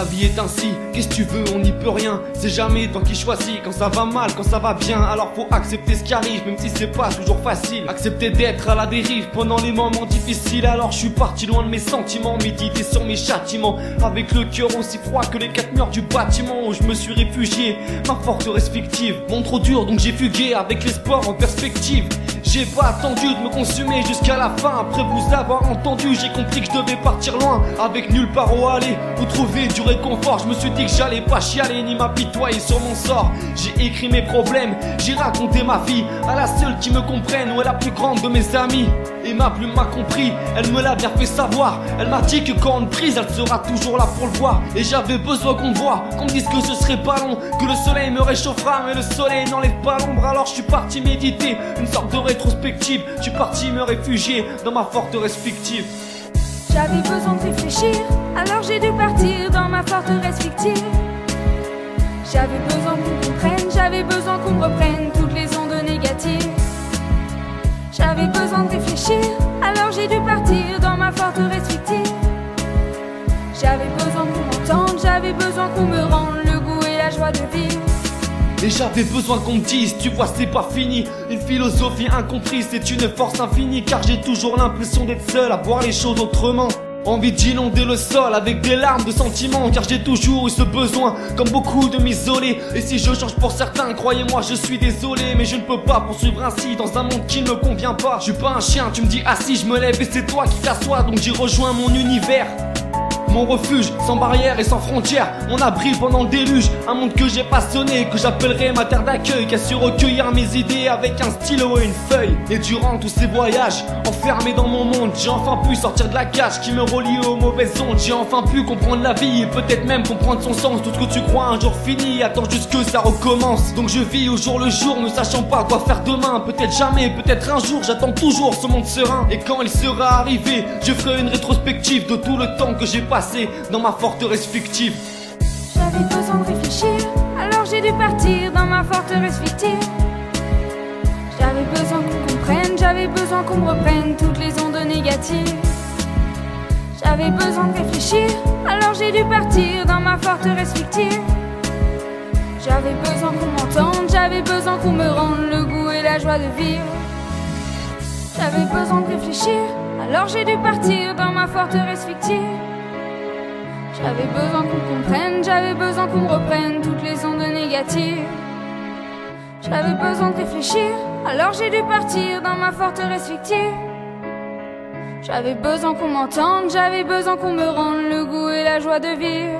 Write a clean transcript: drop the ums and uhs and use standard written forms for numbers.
la vie est ainsi, qu'est-ce que tu veux, on n'y peut rien. C'est jamais toi qui choisis, quand ça va mal, quand ça va bien. Alors faut accepter ce qui arrive, même si c'est pas toujours facile. Accepter d'être à la dérive pendant les moments difficiles. Alors je suis parti loin de mes sentiments, méditer sur mes châtiments, avec le cœur aussi froid que les 4 murs du bâtiment où je me suis réfugié. Ma forteresse fictive, monde trop dur donc j'ai fugué avec l'espoir en perspective. J'ai pas attendu de me consumer jusqu'à la fin. Après vous avoir entendu, j'ai compris que je devais partir loin, avec nulle part où aller, où trouver du réconfort. Je me suis dit que j'allais pas chialer ni m'apitoyer sur mon sort. J'ai écrit mes problèmes, j'ai raconté ma vie à la seule qui me comprenne, ou à la plus grande de mes amis. Et ma plume m'a compris, elle me l'a bien fait savoir. Elle m'a dit que quand on me prise, elle sera toujours là pour le voir. Et j'avais besoin qu'on me voie, qu'on me dise que ce serait pas long, que le soleil me réchauffera, mais le soleil n'enlève pas l'ombre. Alors je suis parti méditer, une sorte de rétrospective. Je suis parti me réfugier dans ma forteresse fictive. J'avais besoin de réfléchir, alors j'ai dû partir dans ma forteresse fictive. J'avais besoin qu'on comprenne, j'avais besoin qu'on me reprenne toutes les ondes négatives. J'avais besoin de réfléchir, alors j'ai dû partir dans ma forteresse fictive. J'avais besoin qu'on m'entende, j'avais besoin qu'on me rende le goût et la joie de vivre. Et j'avais besoin qu'on me dise, tu vois c'est pas fini. Une philosophie incomprise, c'est une force infinie. Car j'ai toujours l'impression d'être seul à voir les choses autrement. Envie d'inonder le sol avec des larmes de sentiments. Car j'ai toujours eu ce besoin, comme beaucoup, de m'isoler. Et si je change pour certains, croyez-moi je suis désolé, mais je ne peux pas poursuivre ainsi dans un monde qui ne me convient pas. Je suis pas un chien, tu me dis assis, je me lève et c'est toi qui t'assois. Donc j'y rejoins mon univers, mon refuge, sans barrières et sans frontières, mon abri pendant le déluge. Un monde que j'ai passionné, que j'appellerai ma terre d'accueil, qui a su recueillir mes idées avec un stylo et une feuille. Et durant tous ces voyages, enfermé dans mon monde, j'ai enfin pu sortir de la cage qui me relie aux mauvaises ondes. J'ai enfin pu comprendre la vie et peut-être même comprendre son sens. Tout ce que tu crois un jour fini, attends juste que ça recommence. Donc je vis au jour le jour, ne sachant pas quoi faire demain. Peut-être jamais, peut-être un jour, j'attends toujours ce monde serein. Et quand il sera arrivé, je ferai une rétrospective de tout le temps que j'ai passé dans ma forteresse fictive. J'avais besoin de réfléchir, alors j'ai dû partir dans ma forteresse fictive. J'avais besoin qu'on comprenne, j'avais besoin qu'on me reprenne toutes les ondes négatives. J'avais besoin de réfléchir, alors j'ai dû partir dans ma forteresse fictive. J'avais besoin qu'on m'entende, j'avais besoin qu'on me rende le goût et la joie de vivre. J'avais besoin de réfléchir, alors j'ai dû partir dans ma forteresse fictive. J'avais besoin qu'on comprenne, j'avais besoin qu'on me reprenne toutes les ondes négatives. J'avais besoin de réfléchir, alors j'ai dû partir dans ma forteresse fictive. J'avais besoin qu'on m'entende, j'avais besoin qu'on me rende le goût et la joie de vivre.